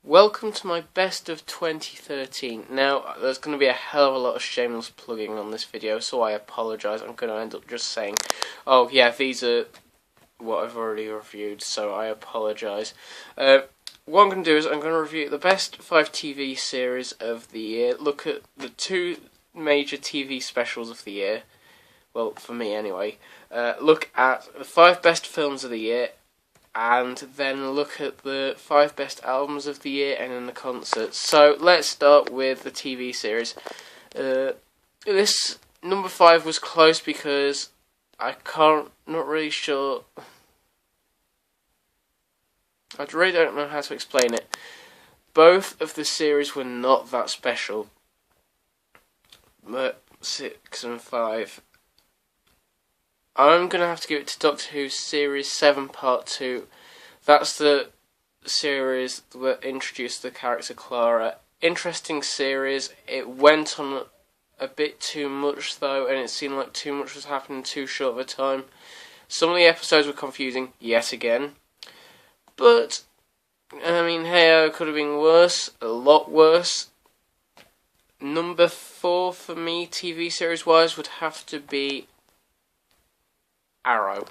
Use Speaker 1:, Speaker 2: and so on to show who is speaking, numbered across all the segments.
Speaker 1: Welcome to my best of 2013. Now, there's going to be a hell of a lot of shameless plugging on this video, so I apologise. I'm going to end up just saying, oh yeah, these are what I've already reviewed, so I apologise. What I'm going to do is I'm going to review the best 5 TV series of the year, look at the 2 major TV specials of the year, well, for me anyway, look at the 5 best films of the year, and then look at the 5 best albums of the year and then the concerts. So let's start with the TV series. This number 5 was close because not really sure. I really don't know how to explain it. Both of the series were not that special. But 6 and 5. I'm going to have to give it to Doctor Who Series 7 Part 2. That's the series that introduced the character Clara. Interesting series. It went on a bit too much though, and it seemed like too much was happening in too short of a time. Some of the episodes were confusing, yet again. But, I mean, hey, it could have been worse. A lot worse. Number 4 for me, TV series-wise, would have to be Arrow.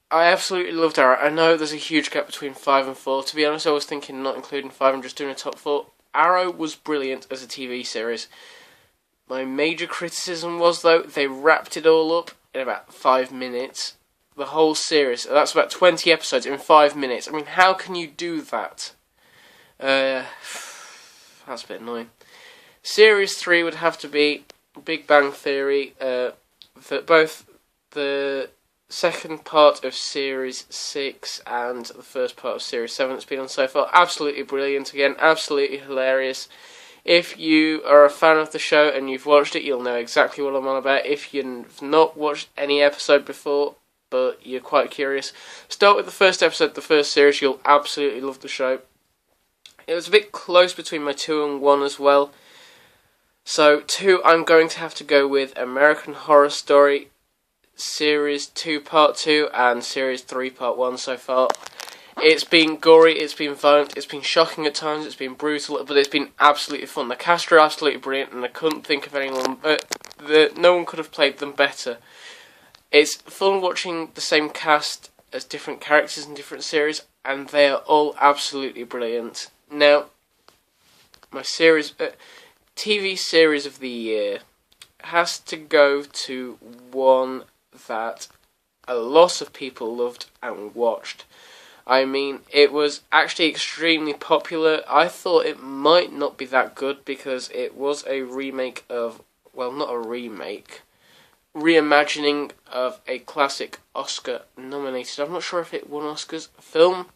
Speaker 1: I absolutely loved Arrow. I know there's a huge gap between 5 and 4. To be honest, I was thinking not including 5 and just doing a top 4. Arrow was brilliant as a TV series. My major criticism was, though, they wrapped it all up in about 5 minutes. The whole series. That's about 20 episodes in 5 minutes. I mean, how can you do that? That's a bit annoying. Series 3 would have to be Big Bang Theory. Both the second part of Series 6 and the first part of Series 7 that's been on so far. Absolutely brilliant again, absolutely hilarious. If you are a fan of the show and you've watched it, you'll know exactly what I'm on about. If you've not watched any episode before, but you're quite curious, start with the first episode of the first series. You'll absolutely love the show. It was a bit close between my 2 and 1 as well. So, 2, I'm going to have to go with American Horror Story, Series 2 Part 2, and Series 3 Part 1 so far. It's been gory, it's been violent, it's been shocking at times, it's been brutal, but it's been absolutely fun. The cast are absolutely brilliant, and I couldn't think of anyone, no one could have played them better. It's fun watching the same cast as different characters in different series, and they are all absolutely brilliant. Now, my TV series of the year has to go to one that a lot of people loved and watched. I mean, it was actually extremely popular. I thought it might not be that good because it was a remake of, well, not a remake, reimagining of a classic Oscar-nominated, I'm not sure if it won Oscars, film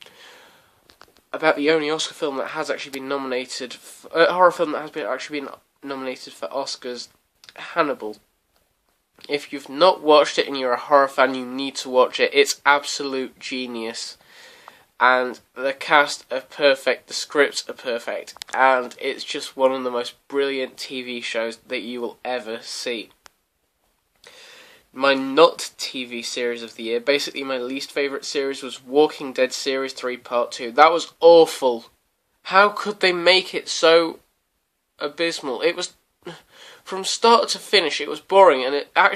Speaker 1: about the only Oscar film that has actually been nominated, a horror film that has actually been nominated for Oscars, Hannibal. If you've not watched it and you're a horror fan, you need to watch it. It's absolute genius. And the cast are perfect, the scripts are perfect, and it's just one of the most brilliant TV shows that you will ever see. My not TV series of the year, basically my least favourite series, was Walking Dead Series 3 Part 2. That was awful. How could they make it so abysmal? It was, from start to finish, it was boring, and I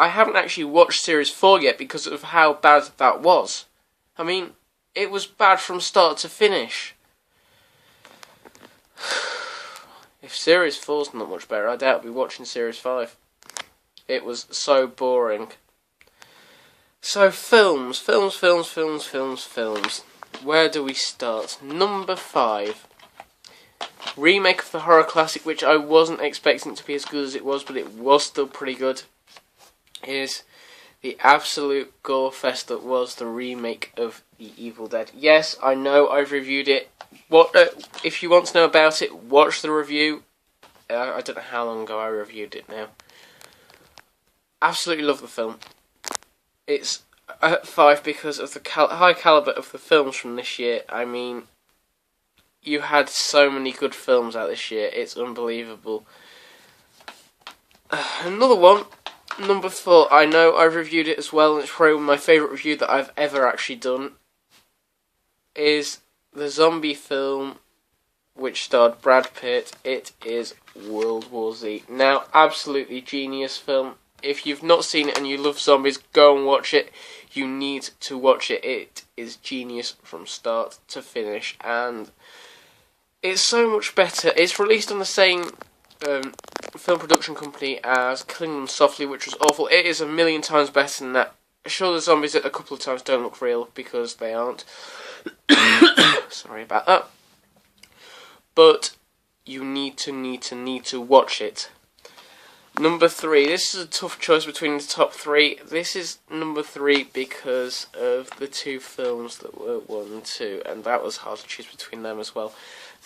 Speaker 1: haven't actually watched Series 4 yet because of how bad that was. I mean, it was bad from start to finish. If Series 4's not much better, I doubt I'll be watching Series 5. It was so boring. So, films. Where do we start? Number 5. Remake of the horror classic, which I wasn't expecting to be as good as it was, but it was still pretty good, is the absolute gore fest that was the remake of The Evil Dead. Yes, I know I've reviewed it. If you want to know about it, watch the review. I don't know how long ago I reviewed it now. Absolutely love the film. It's at 5 because of the high calibre of the films from this year. I mean, you had so many good films out this year. It's unbelievable. Another one, number 4. I know I've reviewed it as well, and it's probably my favourite review that I've ever actually done. Is the zombie film which starred Brad Pitt. It is World War Z. Now, absolutely genius film. If you've not seen it and you love zombies, go and watch it. You need to watch it. It is genius from start to finish, and it's so much better. It's released on the same film production company as Killing Them Softly, which was awful. It is a million times better than that. Sure, the zombies a couple of times don't look real because they aren't. Sorry about that. But you need to watch it. Number 3. This is a tough choice between the top 3. This is number 3 because of the 2 films that were 1 and 2, and that was hard to choose between them as well.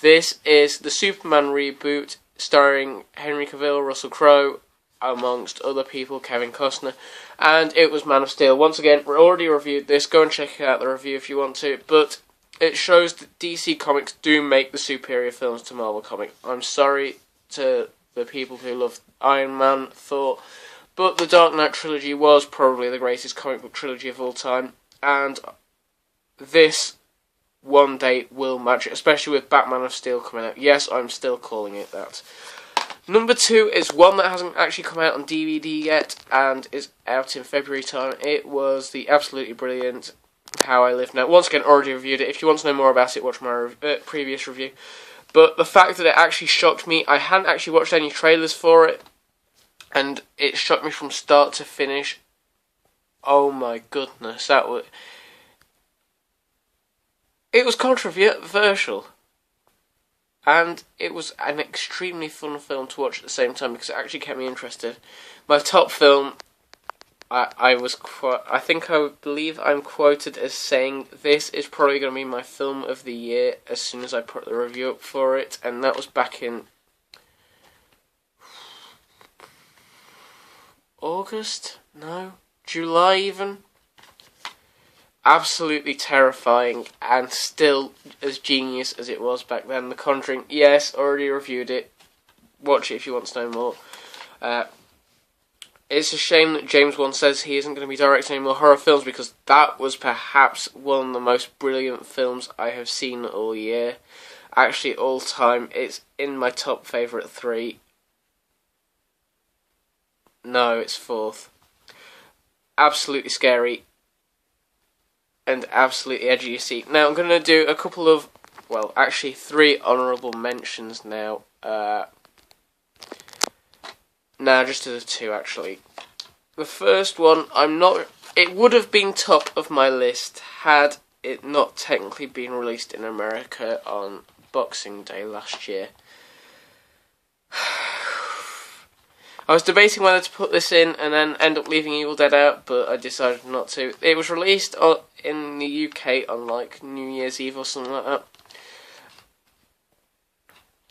Speaker 1: This is the Superman reboot, starring Henry Cavill, Russell Crowe, amongst other people, Kevin Costner, and it was Man of Steel. Once again, we already reviewed this. Go and check out the review if you want to, but it shows that DC Comics do make the superior films to Marvel Comics. I'm sorry to the people who love Iron Man, Thor, but the Dark Knight trilogy was probably the greatest comic book trilogy of all time, and this one day will match it, especially with Batman of Steel coming out. Yes, I'm still calling it that. Number 2 is one that hasn't actually come out on DVD yet, and is out in February time. It was the absolutely brilliant How I Live Now. Once again, already reviewed it. If you want to know more about it, watch my previous review. But the fact that it actually shocked me, I hadn't actually watched any trailers for it, and it shocked me from start to finish. Oh my goodness, it was controversial, and it was an extremely fun film to watch at the same time because it actually kept me interested. My top film, I believe I'm quoted as saying this is probably going to be my film of the year as soon as I put the review up for it, and that was back in August? No? July even? Absolutely terrifying, and still as genius as it was back then. The Conjuring, yes, already reviewed it. Watch it if you want to know more. It's a shame that James Wan says he isn't going to be directing any more horror films, because that was perhaps one of the most brilliant films I have seen all year. Actually, all time. It's in my top favourite 3. No, it's 4th. Absolutely scary and absolutely edgy to see. Now, I'm going to do a couple of, well, actually 3 honourable mentions now. Just to the 2, actually. The first one, it would have been top of my list had it not technically been released in America on Boxing Day last year. I was debating whether to put this in and then end up leaving Evil Dead out, but I decided not to. It was released in the UK on like New Year's Eve or something like that.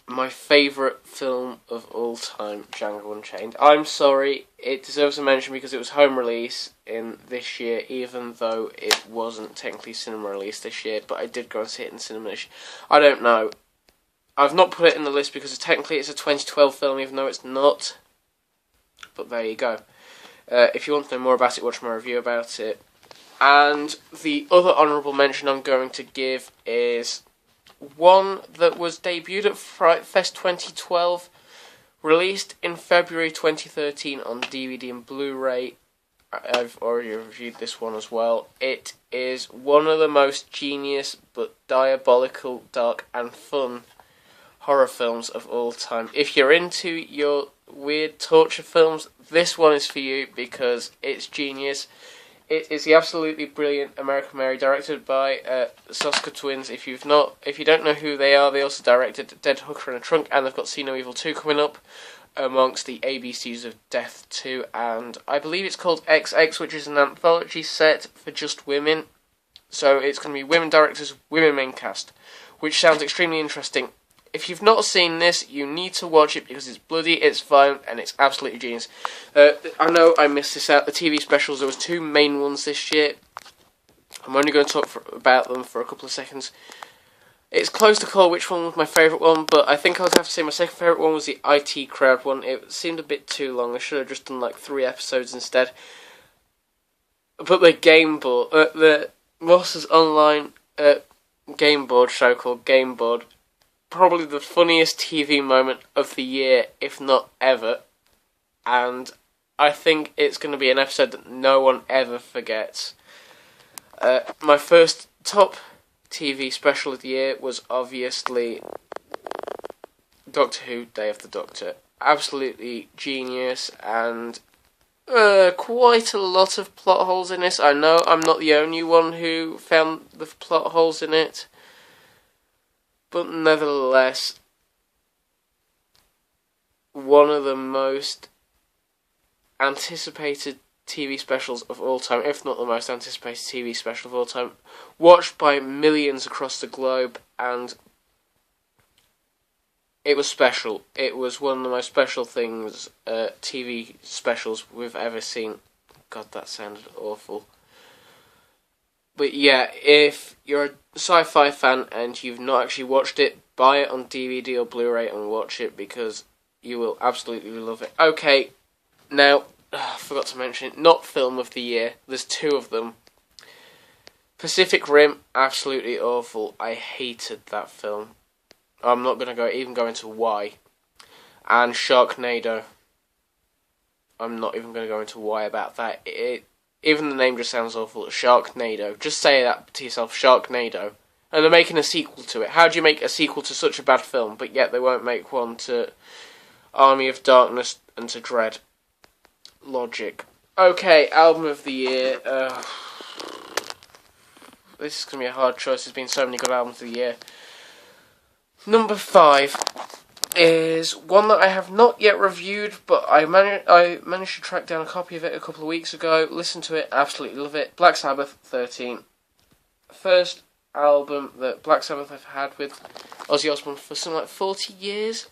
Speaker 1: My favourite film of all time, Django Unchained. I'm sorry, it deserves a mention because it was home release in this year, even though it wasn't technically cinema release this year, but I did go and see it in cinema this year. I don't know. I've not put it in the list because technically it's a 2012 film, even though it's not. But there you go. If you want to know more about it, watch my review about it. And the other honourable mention I'm going to give is one that was debuted at Fright Fest 2012, released in February 2013 on DVD and Blu-ray. I've already reviewed this one as well. It is one of the most genius but diabolical, dark and fun horror films of all time. If you're into your weird torture films, this one is for you because it's genius. It is the absolutely brilliant American Mary, directed by Soska Twins. If you don't know who they are, they also directed Dead Hooker in a Trunk, and they've got See No Evil 2 coming up, amongst the ABCs of Death 2, and I believe it's called XX, which is an anthology set for just women. So it's going to be women directors, women main cast, which sounds extremely interesting. If you've not seen this, you need to watch it because it's bloody, it's violent, and it's absolutely genius. I know I missed this out. The TV specials, there was 2 main ones this year. I'm only going to talk about them for a couple of seconds. It's close to call which one was my favourite one, but I think I would have to say my second favourite one was the IT Crowd one. It seemed a bit too long. I should have just done like 3 episodes instead. But the game board, the Ross's Online game board show called Game Board. Probably the funniest TV moment of the year, if not ever. And I think it's going to be an episode that no one ever forgets. My first top TV special of the year was obviously Doctor Who, Day of the Doctor. Absolutely genius, and quite a lot of plot holes in this. I know I'm not the only one who found the plot holes in it, but nevertheless, one of the most anticipated TV specials of all time, if not the most anticipated TV special of all time, watched by millions across the globe, and it was special. It was one of the most special things, TV specials we've ever seen. God, that sounded awful. But yeah, if you're a sci-fi fan and you've not actually watched it, buy it on DVD or Blu-ray and watch it, because you will absolutely love it. Okay, now, I forgot to mention, not film of the year. There's two of them. Pacific Rim, absolutely awful. I hated that film. I'm not going to even go into why. And Sharknado. I'm not even going to go into why about that. Even the name just sounds awful. Sharknado. Just say that to yourself, Sharknado. And they're making a sequel to it. How do you make a sequel to such a bad film, but yet they won't make one to Army of Darkness and to Dread? Logic. Okay, album of the year. This is going to be a hard choice. There's been so many good albums of the year. Number 5 is one that I have not yet reviewed, but I managed to track down a copy of it a couple of weeks ago. Listen to it, absolutely love it. Black Sabbath, 13. First album that Black Sabbath have had with Ozzy Osbourne for something like 40 years,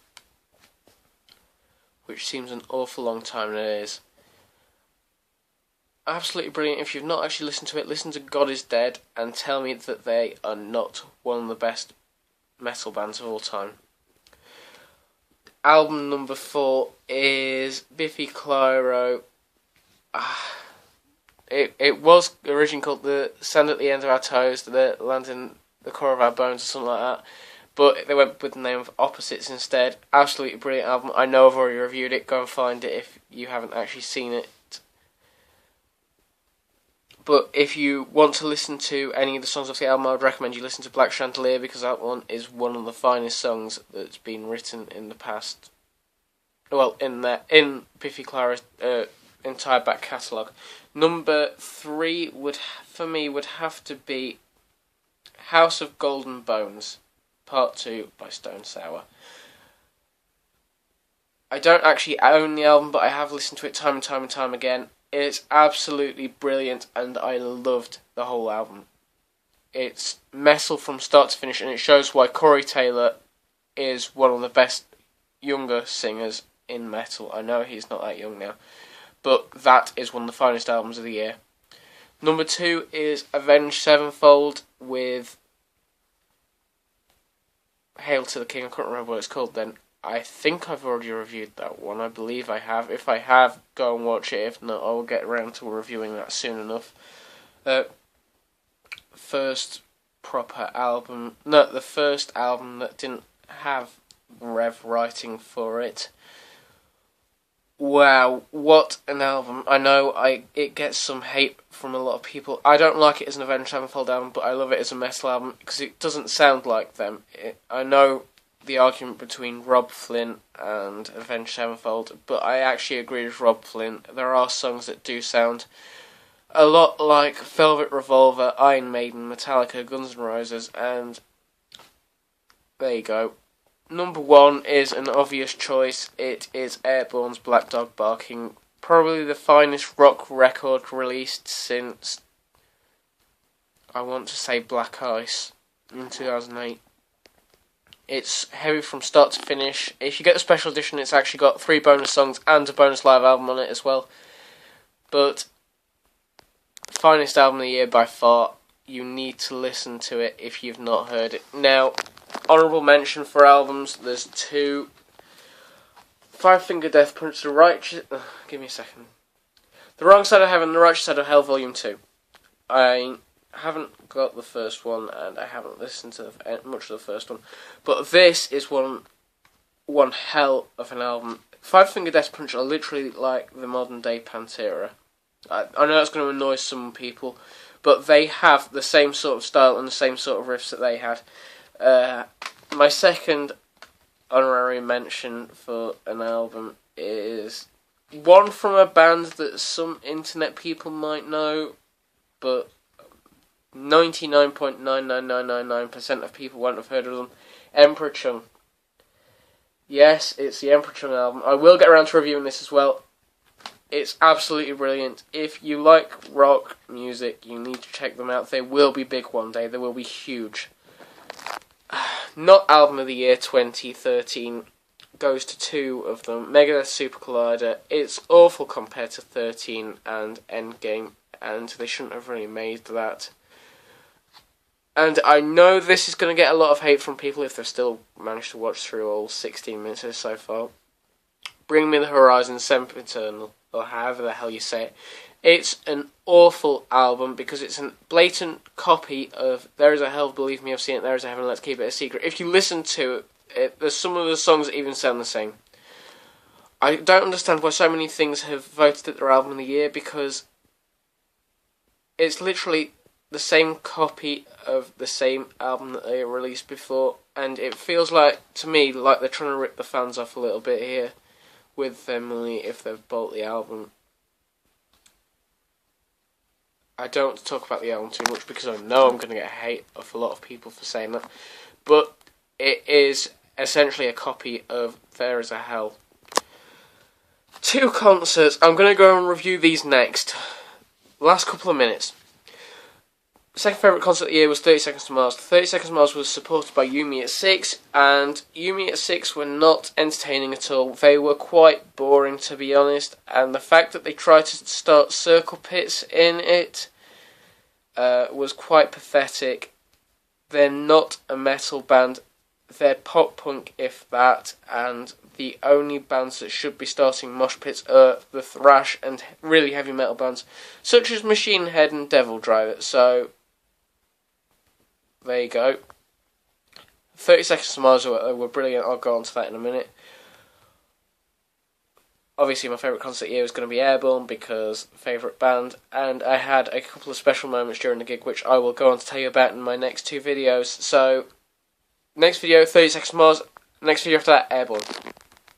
Speaker 1: which seems an awful long time, and it is. Absolutely brilliant. If you've not actually listened to it, listen to God Is Dead and tell me that they are not one of the best metal bands of all time. Album number 4 is Biffy Clyro. It was originally called The Sand at the End of Our Toes, The Land in the Core of Our Bones, or something like that, but they went with the name of Opposites instead. Absolutely brilliant album. I know I've already reviewed it. Go and find it if you haven't actually seen it. But if you want to listen to any of the songs off the album, I would recommend you listen to Black Chandelier, because that one is one of the finest songs that's been written in the past. Well, in Biffy Clyro's entire back catalogue. Number 3 would have to be House of Golden Bones, Part 2 by Stone Sour. I don't actually own the album, but I have listened to it time and time and time again. It's absolutely brilliant, and I loved the whole album. It's metal from start to finish, and it shows why Corey Taylor is one of the best younger singers in metal. I know he's not that young now, but that is one of the finest albums of the year. Number 2 is Avenged Sevenfold with Hail to the King. I can't remember what it's called then. I think I've already reviewed that one. I believe I have. If I have, go and watch it. If not, I will get around to reviewing that soon enough. First proper album. No, the first album that didn't have Rev writing for it. Wow, what an album. I know it gets some hate from a lot of people. I don't like it as an Avenged Sevenfold album, but I love it as a metal album because it doesn't sound like them. I know the argument between Rob Flynn and Avenged Sevenfold, but I actually agree with Rob Flynn. There are songs that do sound a lot like Velvet Revolver, Iron Maiden, Metallica, Guns N' Roses, and there you go. Number 1 is an obvious choice. It is Airborne's Black Dog Barking, probably the finest rock record released since, I want to say, Black Ice in 2008. It's heavy from start to finish. If you get the special edition, it's actually got 3 bonus songs and a bonus live album on it as well. But finest album of the year by far. You need to listen to it if you've not heard it. Now, honourable mention for albums, there's 2. Five Finger Death Punch, give me a second. The Wrong Side of Heaven, The Righteous Side of Hell, Volume 2. haven't got the first one, and I haven't listened to much of the first one, but this is one hell of an album. Five Finger Death Punch are literally like the modern day Pantera. I know that's going to annoy some people, but they have the same sort of style and the same sort of riffs that they had. My second honorary mention for an album is one from a band that some internet people might know, but 99.99999% of people won't have heard of them. Emperor Chung. Yes, it's the Emperor Chung album. I will get around to reviewing this as well. It's absolutely brilliant. If you like rock music, you need to check them out. They will be big one day. They will be huge. Not Album of the Year 2013 goes to two of them. Megadeth Super Collider. It's awful compared to 13 and Endgame, and they shouldn't have really made that. And I know this is going to get a lot of hate from people if they've still managed to watch through all 16 minutes so far. Bring Me the Horizon, Sempiternal, or however the hell you say it. It's an awful album because it's a blatant copy of There Is a Hell, Believe Me, I've Seen It, There Is a Heaven, Let's Keep It a Secret. If you listen to it, there's some of the songs that even sound the same. I don't understand why so many things have voted at their album of the year, because it's literally the same copy of the same album that they released before, and it feels like, to me, like they're trying to rip the fans off a little bit here with their money if they've bought the album. I don't want to talk about the album too much because I know I'm going to get hate of a lot of people for saying that, but it is essentially a copy of There Is a Hell. Two concerts. I'm going to go and review these next. Last couple of minutes. Second favourite concert of the year was 30 Seconds to Mars. 30 Seconds to Mars was supported by You Me at 6, and You Me at 6 were not entertaining at all. They were quite boring, to be honest, and the fact that they tried to start circle pits in it was quite pathetic. They're not a metal band, they're pop punk if that, and the only bands that should be starting mosh pits are the thrash and really heavy metal bands, such as Machine Head and Devil Driver, so there you go. 30 Seconds to Mars were brilliant. I'll go on to that in a minute. Obviously, my favourite concert year was going to be Airborne because favourite band, and I had a couple of special moments during the gig which I will go on to tell you about in my next two videos. So, next video, 30 Seconds to Mars. Next video after that, Airborne.